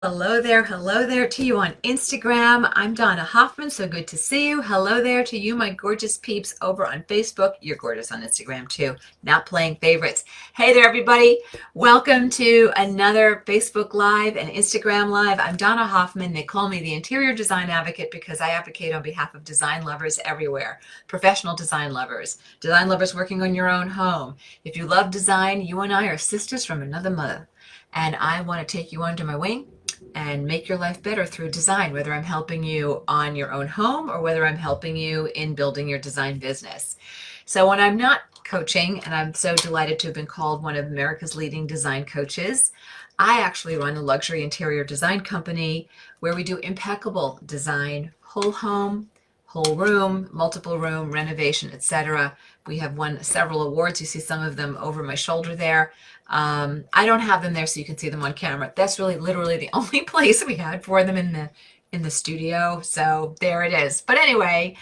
Hello there to you on Instagram. I'm Donna Hoffman, so good to see you. Hello there to you, my gorgeous peeps over on Facebook. You're gorgeous on Instagram too, not playing favorites. Hey there, everybody. Welcome to another Facebook Live and Instagram Live. I'm Donna Hoffman. They call me the Interior Design Advocate because I advocate on behalf of design lovers everywhere, professional design lovers working on your own home. If you love design, you and I are sisters from another mother. And I want to take you under my wing and make your life better through design, whether I'm helping you on your own home or whether I'm helping you in building your design business. So when I'm not coaching, and I'm so delighted to have been called one of America's leading design coaches, I actually run a luxury interior design company where we do impeccable design, whole home, whole room, multiple room, renovation, etc. We have won several awards. You see some of them over my shoulder there. I don't have them there so you can see them on camera. That's really literally the only place we had for them in the studio. So there it is. But anyway,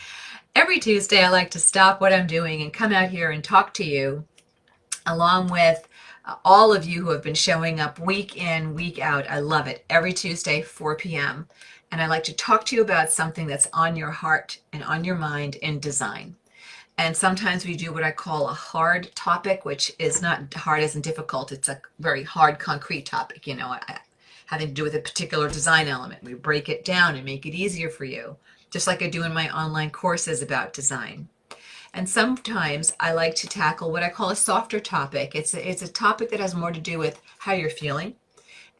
every Tuesday I like to stop what I'm doing and come out here and talk to you along with all of you who have been showing up week in, week out. I love it. Every Tuesday, 4 p.m. And I like to talk to you about something that's on your heart and on your mind in design. And sometimes we do what I call a hard topic, which is not hard as in difficult. It's a very hard, concrete topic, having to do with a particular design element. We break it down and make it easier for you, just like I do in my online courses about design. And sometimes I like to tackle what I call a softer topic. It's a topic that has more to do with how you're feeling.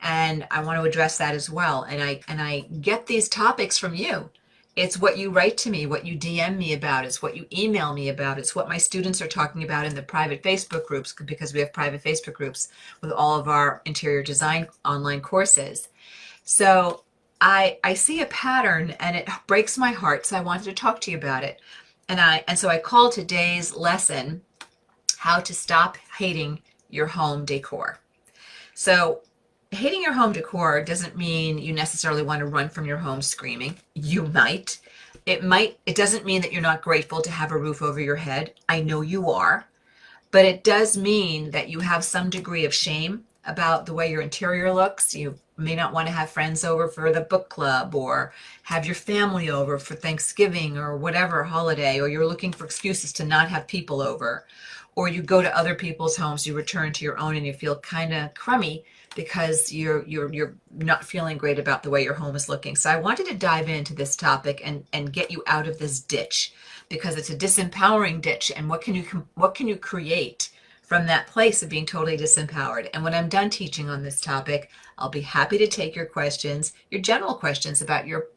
And I want to address that as well. And I get these topics from you. It's what you write to me, what you DM me about, it's what you email me about, it's what my students are talking about in the private Facebook groups, because we have private Facebook groups with all of our interior design online courses. So I see a pattern and it breaks my heart, so I wanted to talk to you about it. And so I call today's lesson, How to Stop Hating Your Home Decor. So hating your home decor doesn't mean you necessarily want to run from your home screaming. You might. It doesn't mean that you're not grateful to have a roof over your head. I know you are. But it does mean that you have some degree of shame about the way your interior looks. You may not want to have friends over for the book club or have your family over for Thanksgiving or whatever holiday, or you're looking for excuses to not have people over. Or you go to other people's homes, you return to your own and you feel kind of crummy because you're not feeling great about the way your home is looking. So I wanted to dive into this topic and get you out of this ditch, because it's a disempowering ditch. And what can you create from that place of being totally disempowered? And when I'm done teaching on this topic, I'll be happy to take your questions, your general questions about your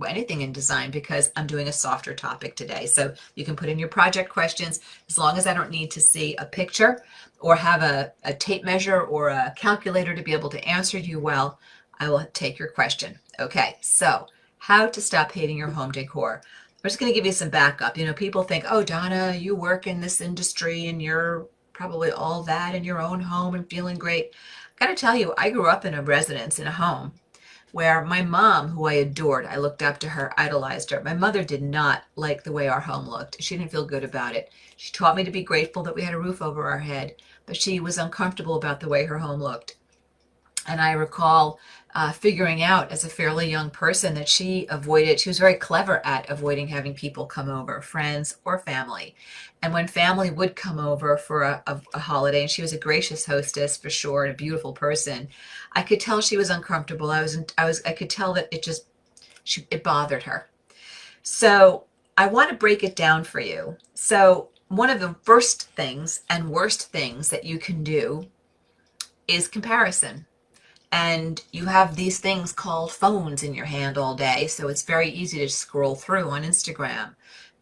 anything in design, because I'm doing a softer topic today. So you can put in your project questions, as long as I don't need to see a picture or have a tape measure or a calculator to be able to answer you well. I will take your question. Okay, so how to stop hating your home decor. I'm just going to give you some backup. People think, oh, Donna, you work in this industry and you're probably all that in your own home and feeling great. I got to tell you, I grew up in a residence, in a home, where my mom, who I adored, I looked up to her, idolized her. My mother did not like the way our home looked. She didn't feel good about it. She taught me to be grateful that we had a roof over our head, but she was uncomfortable about the way her home looked. And I recall figuring out as a fairly young person that she was very clever at avoiding having people come over, friends or family. And when family would come over for a holiday, and she was a gracious hostess for sure, and a beautiful person, I could tell she was uncomfortable. I could tell that it bothered her. So I want to break it down for you. So one of the first things and worst things that you can do is comparison. And you have these things called phones in your hand all day, so it's very easy to scroll through on Instagram,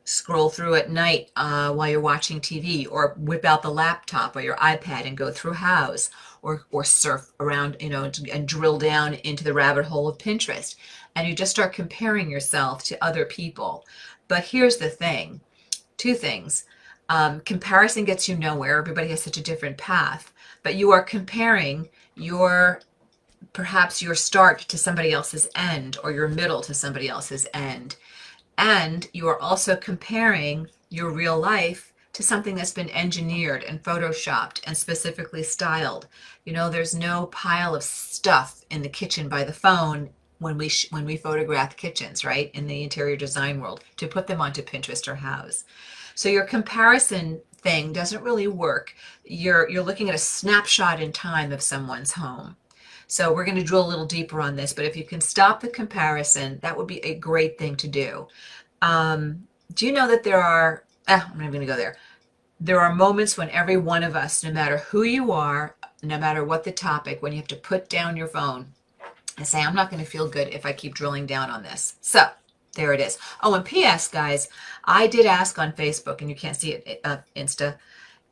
scroll through at night while you're watching TV, or whip out the laptop or your iPad and go through House, or surf around, and drill down into the rabbit hole of Pinterest. And you just start comparing yourself to other people. But here's the thing, two things. Comparison gets you nowhere. Everybody has such a different path, but you are comparing perhaps your start to somebody else's end, or your middle to somebody else's end. And you are also comparing your real life to something that's been engineered and photoshopped and specifically styled. You know, there's no pile of stuff in the kitchen by the phone when we photograph kitchens, right, in the interior design world, to put them onto Pinterest or Houzz. So your comparison thing doesn't really work. You're looking at a snapshot in time of someone's home. So we're going to drill a little deeper on this, but if you can stop the comparison, that would be a great thing to do. Do you know that there are, I'm not going to go there. There are moments when every one of us, no matter who you are, no matter what the topic, when you have to put down your phone and say, I'm not going to feel good if I keep drilling down on this. So there it is. Oh, and P.S. guys, I did ask on Facebook, and you can't see it Insta.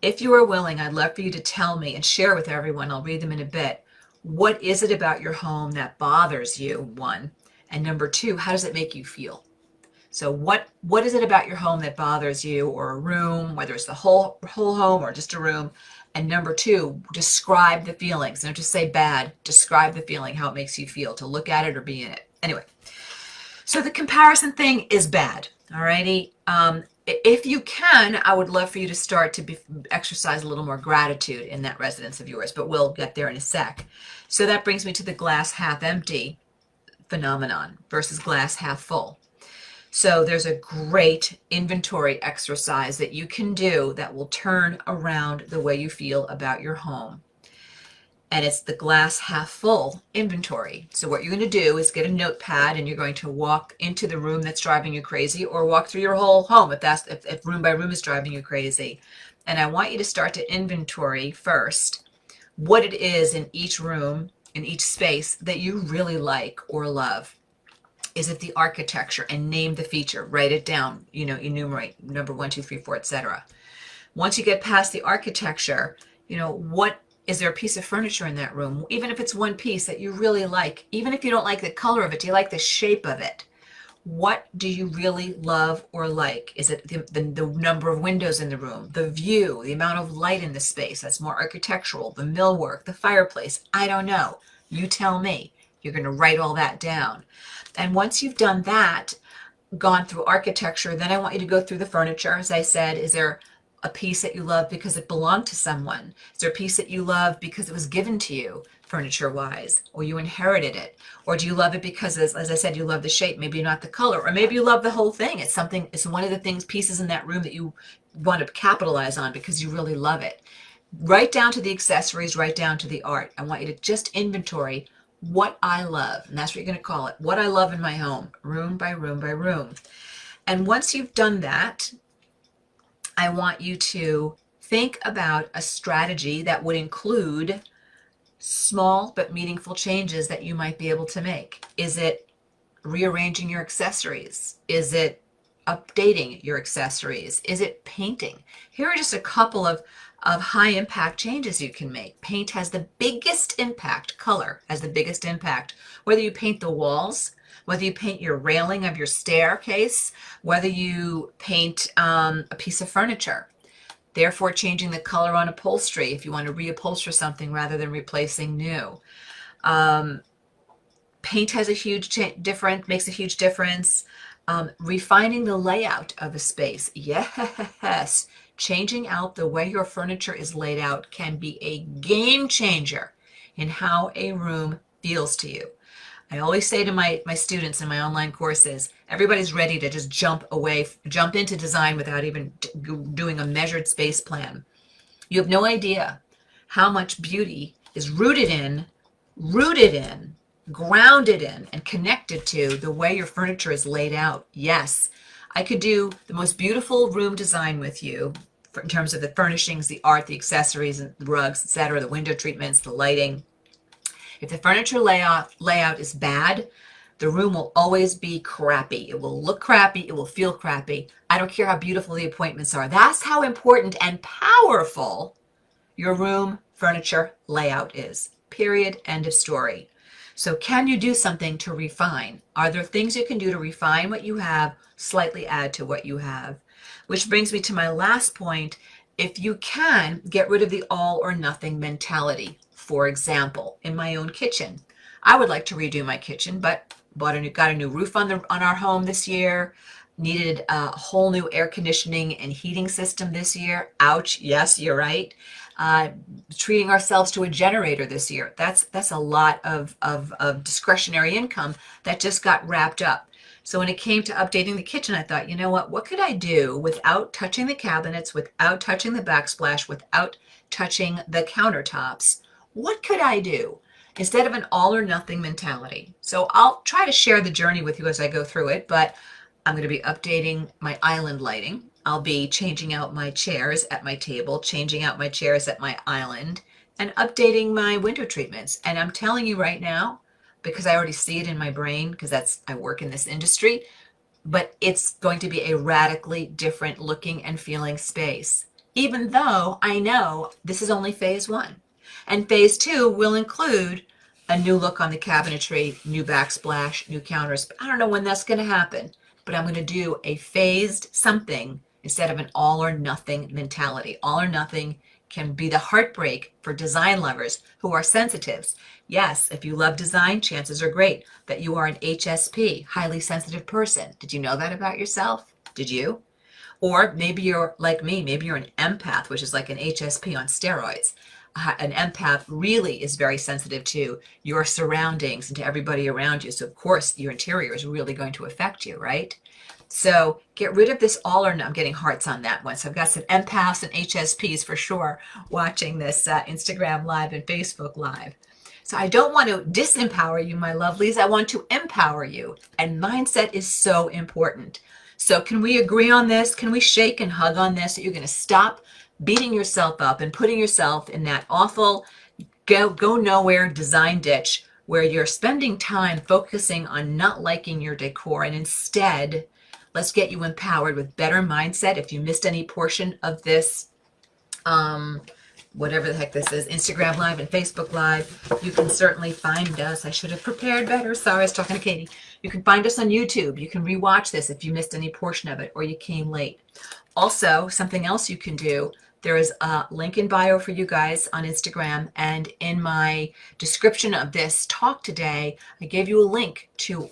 If you are willing, I'd love for you to tell me and share with everyone. I'll read them in a bit. What is it about your home that bothers you, one? And number two, how does it make you feel? So what is it about your home that bothers you, or a room, whether it's the whole home or just a room? And number two, describe the feelings. Don't just say bad. Describe the feeling, how it makes you feel to look at it or be in it. Anyway, so the comparison thing is bad. Alrighty. If you can, I would love for you to start to exercise a little more gratitude in that residence of yours, but we'll get there in a sec. So that brings me to the glass half empty phenomenon versus glass half full. So there's a great inventory exercise that you can do that will turn around the way you feel about your home. And it's the glass half full inventory. So what you're going to do is get a notepad, and you're going to walk into the room that's driving you crazy, or walk through your whole home if room by room is driving you crazy. And I want you to start to inventory first what it is in each room, in each space, that you really like or love. Is it the architecture? And name the feature. Write it down. You know, enumerate number 1, 2, 3, 4, etc. Once you get past the architecture, you know, what is there a piece of furniture in that room? Even if it's one piece that you really like, even if you don't like the color of it, do you like the shape of it? What do you really love or like? Is it the number of windows in the room, the view, the amount of light in the space? That's more architectural. The millwork, the fireplace. I don't know. You tell me. You're going to write all that down. And once you've done that, gone through architecture, then I want you to go through the furniture. As I said, is there a piece that you love because it belonged to someone? Is there a piece that you love because it was given to you, furniture-wise, or you inherited it? Or do you love it because, as I said, you love the shape, maybe not the color, or maybe you love the whole thing. It's one of the pieces in that room that you want to capitalize on because you really love it. Right down to the accessories, right down to the art. I want you to just inventory what I love, and that's what you're going to call it, what I love in my home, room by room by room. And once you've done that, I want you to think about a strategy that would include small but meaningful changes that you might be able to make. Is it rearranging your accessories? Is it updating your accessories? Is it painting? Here are just a couple of high impact changes you can make. Paint has the biggest impact. Color has the biggest impact. Whether you paint the walls, whether you paint your railing of your staircase, whether you paint a piece of furniture. Therefore, changing the color on upholstery if you want to reupholster something rather than replacing new. Paint has a huge difference, makes a huge difference. Refining the layout of a space. Yes. Changing out the way your furniture is laid out can be a game changer in how a room feels to you. I always say to my students in my online courses, everybody's ready to just jump into design without even doing a measured space plan. You have no idea how much beauty is rooted in, grounded in, and connected to the way your furniture is laid out. Yes, I could do the most beautiful room design with you in terms of the furnishings, the art, the accessories, and the rugs, etc., the window treatments, the lighting. If the furniture layout is bad, the room will always be crappy. It will look crappy. It will feel crappy. I don't care how beautiful the appointments are. That's how important and powerful your room furniture layout is. Period. End of story. So can you do something to refine? Are there things you can do to refine what you have, slightly add to what you have? Which brings me to my last point. If you can, get rid of the all or nothing mentality. For example, in my own kitchen, I would like to redo my kitchen, but got a new roof on our home this year. needed a whole new air conditioning and heating system this year. Ouch. Yes, you're right. Treating ourselves to a generator this year. That's a lot of discretionary income that just got wrapped up. So when it came to updating the kitchen, I thought, you know what could I do without touching the cabinets, without touching the backsplash, without touching the countertops? What could I do instead of an all or nothing mentality? So I'll try to share the journey with you as I go through it, but I'm going to be updating my island lighting. I'll be changing out my chairs at my table, changing out my chairs at my island, and updating my window treatments. And I'm telling you right now, because I already see it in my brain, because I work in this industry, but it's going to be a radically different looking and feeling space, even though I know this is only phase one. And phase two will include a new look on the cabinetry, new backsplash, new counters. I don't know when that's going to happen, but I'm going to do a phased something instead of an all or nothing mentality. All or nothing can be the heartbreak for design lovers who are sensitives. Yes, if you love design, chances are great that you are an HSP, highly sensitive person. Did you know that about yourself? Did you? Or maybe you're like me, maybe you're an empath, which is like an HSP on steroids. An empath really is very sensitive to your surroundings and to everybody around you. So of course your interior is really going to affect you, right? So get rid of this all or no. I'm getting hearts on that one. So I've got some empaths and HSPs for sure watching this Instagram live and Facebook live. So I don't want to disempower you, my lovelies. I want to empower you. And mindset is so important. So can we agree on this? Can we shake and hug on this? That you're going to stop beating yourself up and putting yourself in that awful go nowhere design ditch where you're spending time focusing on not liking your decor, and instead let's get you empowered with better mindset. If you missed any portion of this whatever the heck this is, Instagram Live and Facebook Live, you can certainly find us. I should have prepared better. Sorry, I was talking to Katie. You can find us on YouTube. You can rewatch this if you missed any portion of it or you came late. Also, something else you can do, there is a link in bio for you guys on Instagram, and in my description of this talk today, I gave you a link to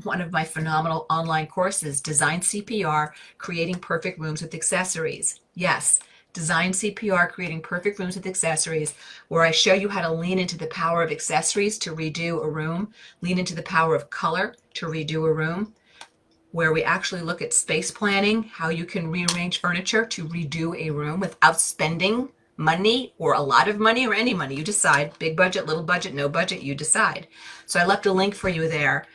one of my phenomenal online courses, Design CPR, Creating Perfect Rooms with Accessories. Yes, Design CPR, Creating Perfect Rooms with Accessories, where I show you how to lean into the power of accessories to redo a room, lean into the power of color to redo a room, where we actually look at space planning, how you can rearrange furniture to redo a room without spending money or a lot of money or any money. You decide. Big budget, little budget, no budget, you decide. So I left a link for you there.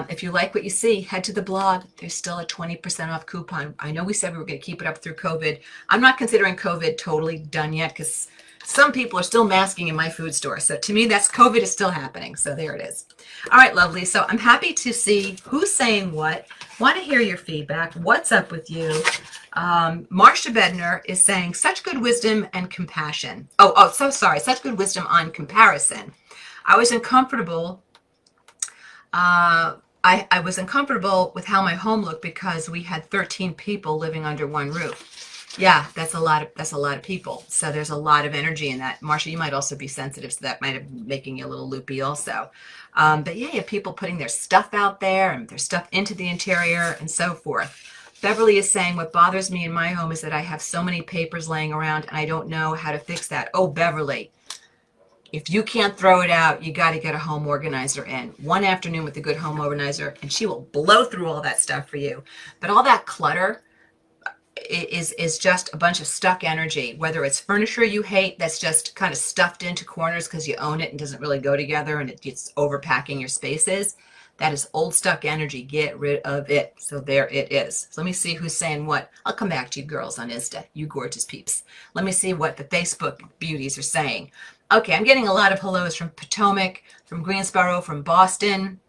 If you like what you see, head to the blog. There's still a 20% off coupon. I know we said we were going to keep it up through COVID. I'm not considering COVID totally done yet because some people are still masking in my food store. So to me, that's COVID is still happening. So there it is. All right, lovely. So I'm happy to see who's saying what. Want to hear your feedback. What's up with you? Marcia Bedner is saying such good wisdom and compassion. Oh, so sorry. Such good wisdom on comparison. I was uncomfortable. I was uncomfortable with how my home looked because we had 13 people living under one roof. Yeah, that's a lot of people. So there's a lot of energy in that. Marcia, you might also be sensitive, so that might have been making you a little loopy also. But yeah, you have people putting their stuff out there and their stuff into the interior and so forth. Beverly is saying, what bothers me in my home is that I have so many papers laying around and I don't know how to fix that. Oh, Beverly, if you can't throw it out, you got to get a home organizer in. One afternoon with a good home organizer and she will blow through all that stuff for you. But all that clutter is just a bunch of stuck energy, whether it's furniture you hate that's just kind of stuffed into corners because you own it and doesn't really go together and it gets overpacking your spaces. That is old stuck energy. Get rid of it. So there it is. So let me see who's saying what. I'll come back to you girls on Insta, you gorgeous peeps. Let me see what the Facebook beauties are saying. Okay, I'm getting a lot of hellos from Potomac, from Greensboro, from Boston.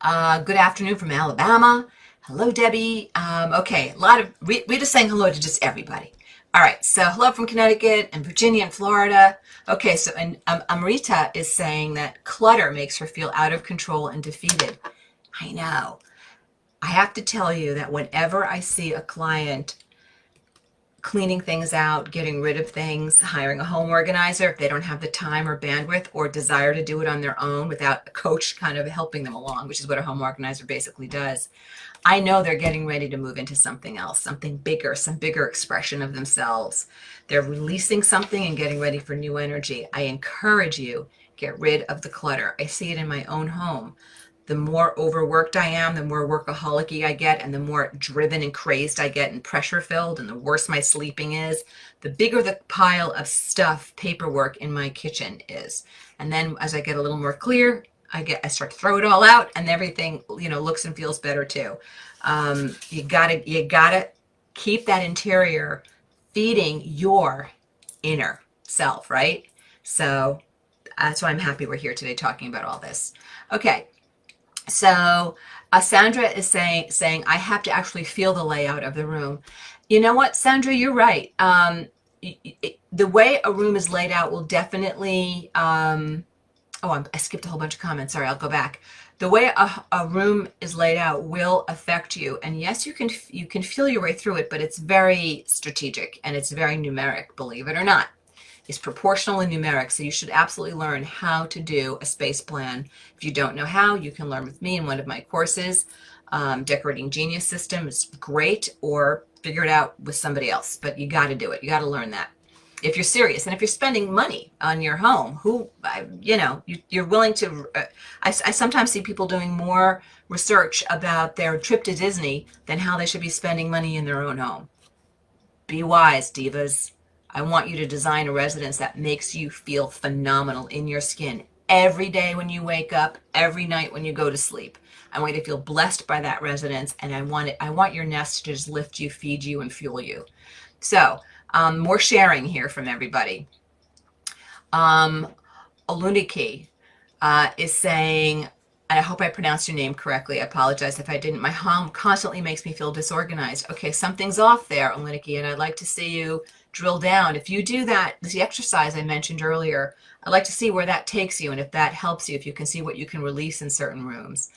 Good afternoon from Alabama. Hello, Debbie. Okay, a lot of, we're just saying hello to just everybody. All right, so hello from Connecticut and Virginia and Florida. Okay, so and Amrita is saying that clutter makes her feel out of control and defeated. I know. I have to tell you that whenever I see a client cleaning things out, getting rid of things, hiring a home organizer, if they don't have the time or bandwidth or desire to do it on their own without a coach kind of helping them along, which is what a home organizer basically does, I know they're getting ready to move into something else, something bigger, some bigger expression of themselves. They're releasing something and getting ready for new energy. I encourage you, get rid of the clutter. I see it in my own home. The more overworked I am, the more workaholic I get, and the more driven and crazed I get and pressure filled, and the worse my sleeping is, the bigger the pile of stuff, paperwork in my kitchen is. And then as I get a little more clear, I start to throw it all out, and everything, looks and feels better too. You gotta keep that interior feeding your inner self, right? So that's why I'm happy we're here today talking about all this. Okay, so Sandra is saying I have to actually feel the layout of the room. You know what, Sandra, you're right. The way a room is laid out will definitely. I skipped a whole bunch of comments. Sorry, I'll go back. The way a room is laid out will affect you, and yes, you can feel your way through it, but it's very strategic and it's very numeric. Believe it or not, it's proportional and numeric. So you should absolutely learn how to do a space plan. If you don't know how, you can learn with me in one of my courses. Decorating Genius System is great, or figure it out with somebody else. But you got to do it. You got to learn that if you're serious, and if you're spending money on your home, you're willing to. I sometimes see people doing more research about their trip to Disney than how they should be spending money in their own home. Be wise, divas. I want you to design a residence that makes you feel phenomenal in your skin every day when you wake up, every night when you go to sleep. I want you to feel blessed by that residence, and I want your nest to just lift you, feed you, and fuel you. So, more sharing here from everybody. Aluniki is saying, and I hope I pronounced your name correctly. I apologize if I didn't. My home constantly makes me feel disorganized. Okay, something's off there, Aluniki, and I'd like to see you drill down. If you do that, the exercise I mentioned earlier, I'd like to see where that takes you and if that helps you, if you can see what you can release in certain rooms.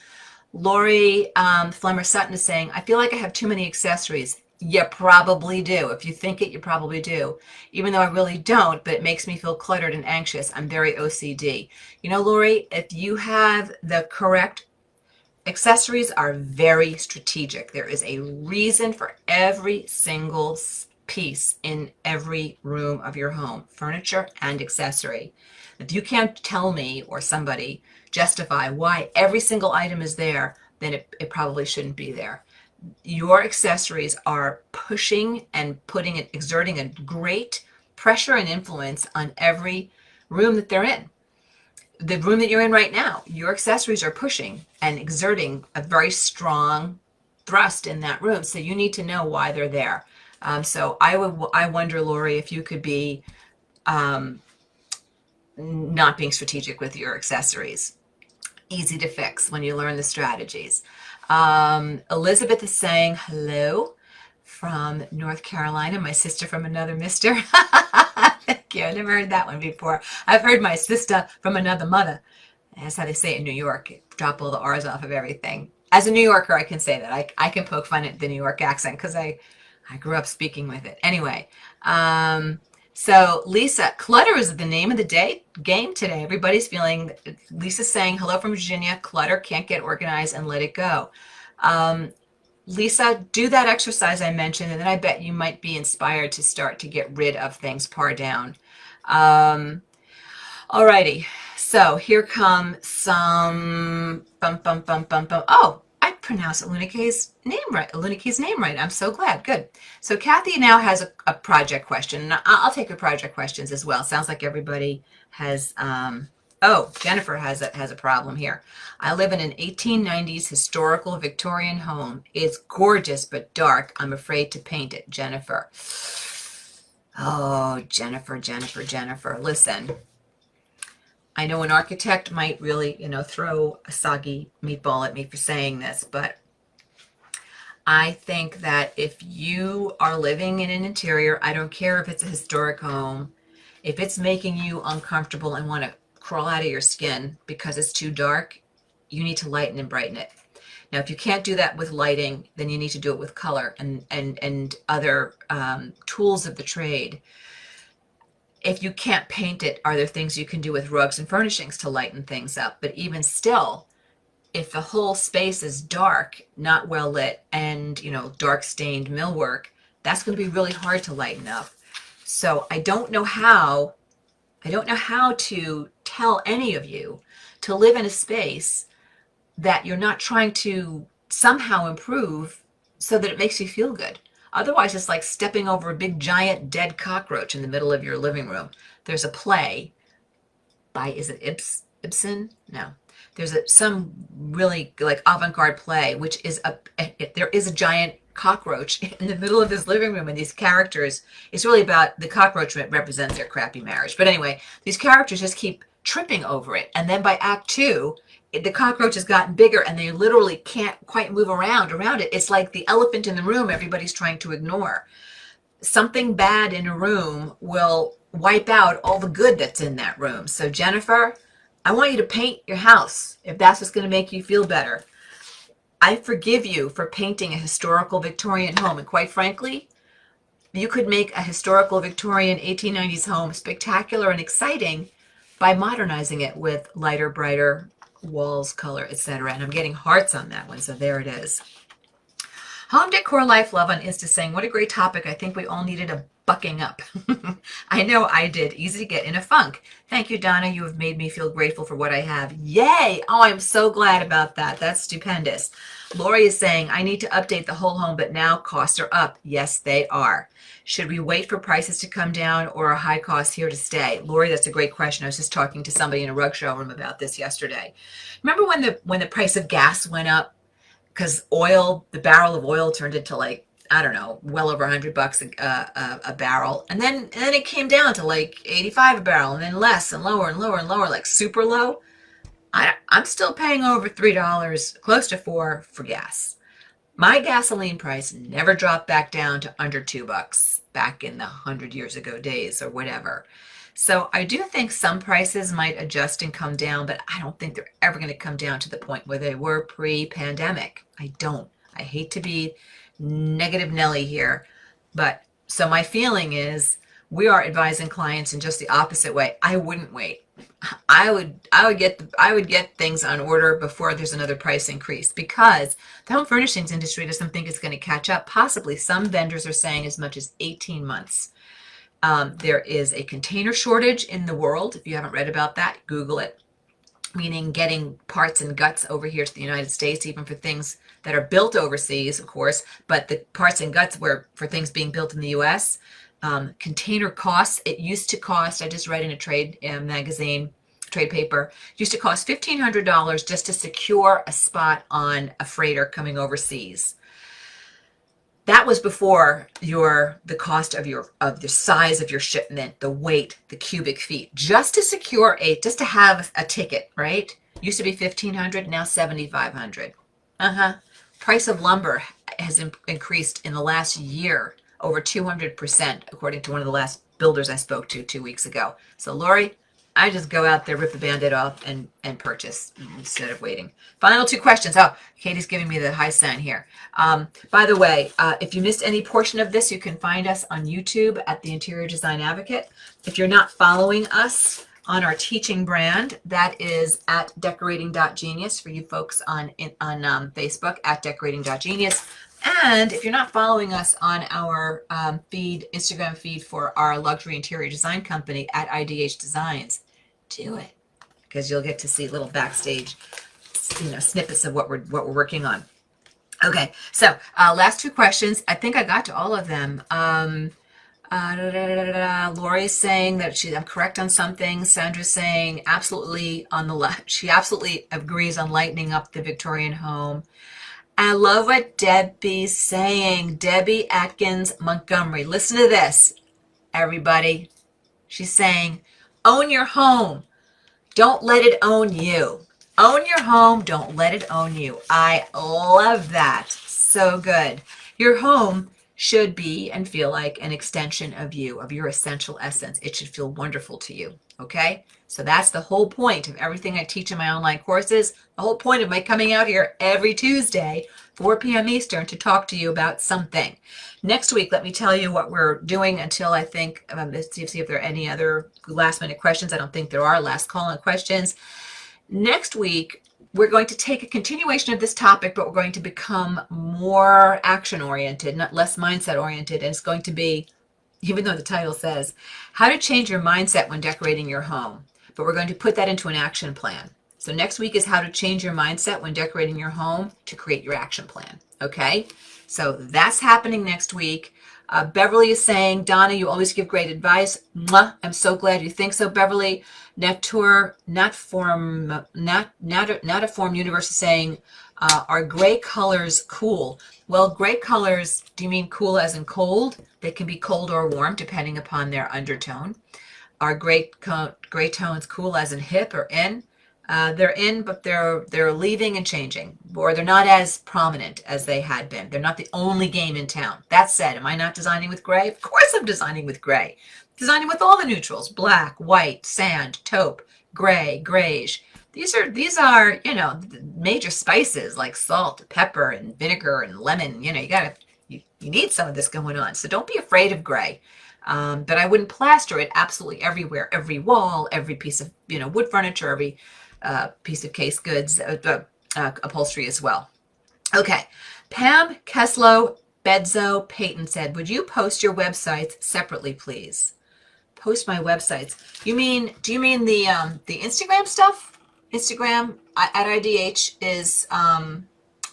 Lori Flemmer Sutton is saying, I feel like I have too many accessories. You probably do. If you think it, you probably do. Even though I really don't, but it makes me feel cluttered and anxious. I'm very OCD. Lori, if you have the correct accessories are very strategic. There is a reason for every single piece in every room of your home, furniture and accessory. If you can't tell me or somebody justify why every single item is there, then it probably shouldn't be there. Your accessories are pushing and exerting a great pressure and influence on every room that they're in. The room that you're in right now, your accessories are pushing and exerting a very strong thrust in that room. So you need to know why they're there. So I wonder, Lori, if you could be not being strategic with your accessories. Easy to fix when you learn the strategies. Elizabeth is saying hello from North Carolina, my sister from another mister. Thank you. I never heard that one before. I've heard my sister from another mother. That's how they say it in New York. Drop all the R's off of everything. As a New Yorker, I can say that. I can poke fun at the New York accent because I grew up speaking with it. Anyway, so Lisa, clutter is the name of the game today. Everybody's feeling, Lisa's saying, hello from Virginia, clutter, can't get organized and let it go. Lisa, do that exercise I mentioned, and then I bet you might be inspired to start to get rid of things, par down. Alrighty, so here come some Oh, I pronounced Aluniki's name right. I'm so glad. Good. So Kathy now has a project question, and I'll take your project questions as well. Sounds like everybody has. Oh, Jennifer has a problem here. I live in an 1890s historical Victorian home. It's gorgeous but dark. I'm afraid to paint it. Jennifer. Oh, Jennifer. Listen. I know an architect might really, throw a soggy meatball at me for saying this, but I think that if you are living in an interior, I don't care if it's a historic home, if it's making you uncomfortable and want to crawl out of your skin because it's too dark, you need to lighten and brighten it. Now, if you can't do that with lighting, then you need to do it with color and other tools of the trade. If you can't paint it, are there things you can do with rugs and furnishings to lighten things up? But even still, if the whole space is dark, not well lit, and dark stained millwork, that's going to be really hard to lighten up. So I don't know how to tell any of you to live in a space that you're not trying to somehow improve so that it makes you feel good. Otherwise, it's like stepping over a big giant dead cockroach in the middle of your living room. There's a play by, is it Ibsen? No. There's some really like avant-garde play, which is there is a giant cockroach in the middle of this living room, and these characters, it's really about the cockroach represents their crappy marriage. But anyway, these characters just keep tripping over it. And then by act 2, the cockroach has gotten bigger and they literally can't quite move around it. It's like the elephant in the room everybody's trying to ignore. Something bad in a room will wipe out all the good that's in that room. So Jennifer, I want you to paint your house if that's what's going to make you feel better. I forgive you for painting a historical Victorian home. And quite frankly, you could make a historical Victorian 1890s home spectacular and exciting by modernizing it with lighter, brighter walls, color, etc. And I'm getting hearts on that one, so there it is. Home Decor Life Love on Insta saying, what a great topic. I think we all needed a bucking up. I know I did. Easy to get in a funk. Thank you, Donna. You have made me feel grateful for what I have. Yay! Oh, I'm so glad about that. That's stupendous. Lori is saying, I need to update the whole home, but now costs are up. Yes, they are. Should we wait for prices to come down, or are high costs here to stay? Lori, that's a great question. I was just talking to somebody in a rug showroom about this yesterday. Remember when the price of gas went up? Because the barrel of oil turned into like, I don't know, well over $100 a barrel. And then it came down to like 85 a barrel, and then less and lower and lower and lower, like super low. I'm still paying over $3, close to $4 for gas. My gasoline price never dropped back down to under $2 back in the 100 years ago days or whatever. So I do think some prices might adjust and come down, but I don't think they're ever going to come down to the point where they were pre-pandemic. I don't. I hate to be negative Nelly here, but so my feeling is we are advising clients in just the opposite way. I wouldn't wait. I would get things on order before there's another price increase, because the home furnishings industry doesn't think it's going to catch up. Possibly some vendors are saying as much as 18 months. There is a container shortage in the world. If you haven't read about that, Google it. Meaning getting parts and guts over here to the United States, even for things that are built overseas, of course, but the parts and guts were for things being built in the US. Container costs, it used to cost, I just read in a trade magazine, trade paper, it used to cost $1,500 just to secure a spot on a freighter coming overseas. That was before the cost of the size of your shipment, the weight, the cubic feet. Just to have a ticket, right? Used to be $1,500, now $7,500. Price of lumber has increased in the last year over 200%, according to one of the last builders I spoke to 2 weeks ago. So Lori, I just go out there, rip the Band-Aid off, and purchase instead of waiting. Final 2 questions. Oh, Katie's giving me the high sign here. By the way, if you missed any portion of this, you can find us on YouTube at The Interior Design Advocate. If you're not following us on our teaching brand, that is at decorating.genius for you folks on Facebook at decorating.genius. And if you're not following us on our Instagram feed for our luxury interior design company at IDH Designs, do it, because you'll get to see little backstage, snippets of what we're working on. Okay, so last 2 questions. I think I got to all of them. Lori's saying that I'm correct on something. Sandra's saying absolutely on the left. She absolutely agrees on lightening up the Victorian home. I love what Debbie's saying. Debbie Atkins Montgomery. Listen to this, everybody. She's saying, own your home. Don't let it own you. Own your home. Don't let it own you. I love that. So good. Your home should be and feel like an extension of you, of your essential essence. It should feel wonderful to you. Okay? So that's the whole point of everything I teach in my online courses. The whole point of my coming out here every Tuesday, 4 p.m. Eastern, to talk to you about something. Next week, let me tell you what we're doing until I think, let's see if there are any other last minute questions. I don't think there are last call on questions. Next week, we're going to take a continuation of this topic, but we're going to become more action-oriented, not less mindset-oriented. And it's going to be, even though the title says, how to change your mindset when decorating your home. But we're going to put that into an action plan. So next week is how to change your mindset when decorating your home to create your action plan. Okay? So that's happening next week. Beverly is saying, Donna, you always give great advice. Mwah. I'm so glad you think so, Beverly. Natur, not form universe is saying, are gray colors cool? Well, gray colors, do you mean cool as in cold? They can be cold or warm depending upon their undertone. Are gray tones cool as in hip or in? They're in, but they're leaving and changing, or they're not as prominent as they had been. They're not the only game in town. That said, am I not designing with gray? Of course I'm designing with gray. Designing with all the neutrals: black, white, sand, taupe, gray, grayish. These are, you know, major spices like salt, pepper, and vinegar and lemon. You know, you need some of this going on. So don't be afraid of gray. But I wouldn't plaster it absolutely everywhere, every wall, every piece of, you know, wood furniture, every piece of case goods, upholstery as well. Okay, Pam Keslow Bedzo Payton said, would you post your websites separately, please? Post my websites. Do you mean the Instagram stuff? Instagram at IDH is at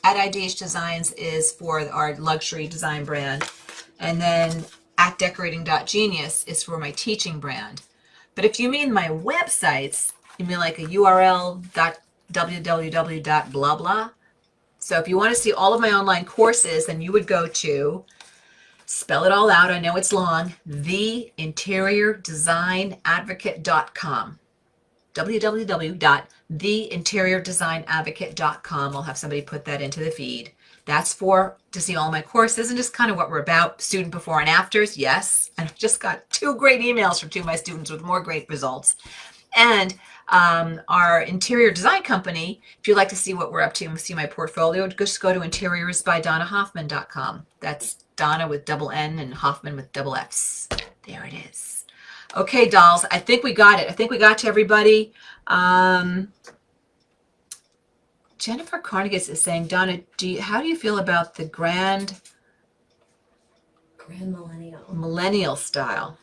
IDH Designs is for our luxury design brand, and then at decorating.genius is for my teaching brand. But if you mean my websites, you mean like a URL www blah blah. So if you want to see all of my online courses, then you would go to, spell it all out, I know it's long, theinteriordesignadvocate.com. www.theinteriordesignadvocate.com. I'll have somebody put that into the feed. That's to see all my courses and just kind of what we're about. Student before and afters, yes. And I've just got 2 great emails from 2 of my students with more great results. And our interior design company, if you'd like to see what we're up to and see my portfolio, just go to interiorsbydonnahoffman.com. That's Donna with double N and Hoffman with double Fs. There it is. Okay, dolls, I think we got it. I think we got to everybody. Jennifer Carnegie is saying, Donna, how do you feel about the grand millennial style?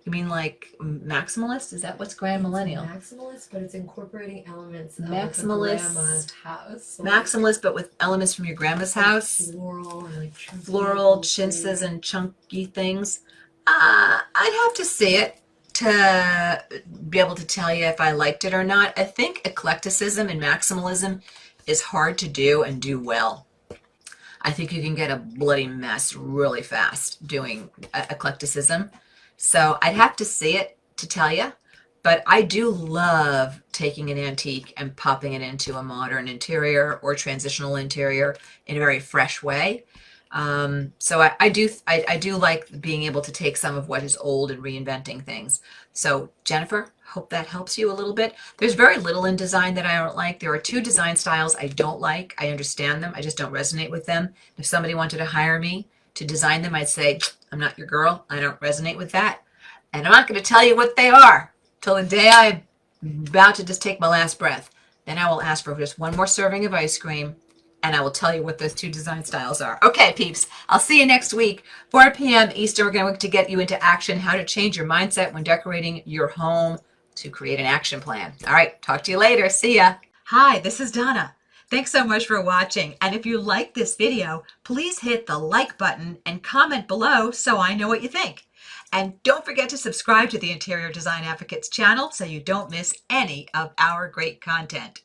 You mean like maximalist? Is that what's grand millennial? Maximalist, but it's incorporating elements of maximalist, grandma's house. Maximalist, but with elements from your grandma's house. Floral, and like floral chintzes and chunky things. I'd have to see it to be able to tell you if I liked it or not. I think eclecticism and maximalism is hard to do and do well. I think you can get a bloody mess really fast doing eclecticism. So I'd have to see it to tell you, but I do love taking an antique and popping it into a modern interior or transitional interior in a very fresh way. So I do like being able to take some of what is old and reinventing things. So Jennifer, hope that helps you a little bit. There's very little in design that I don't like. There are 2 design styles I don't like. I understand them. I just don't resonate with them. If somebody wanted to hire me to design them, I'd say, I'm not your girl. I don't resonate with that. And I'm not going to tell you what they are till the day I'm about to just take my last breath. Then I will ask for just 1 more serving of ice cream, and I will tell you what those 2 design styles are. Okay, peeps, I'll see you next week. 4 p.m. Eastern, we're going to get you into action, how to change your mindset when decorating your home to create an action plan. All right, talk to you later. See ya. Hi, this is Donna. Thanks so much for watching. And if you like this video, please hit the like button and comment below so I know what you think. And don't forget to subscribe to the Interior Design Advocates channel so you don't miss any of our great content.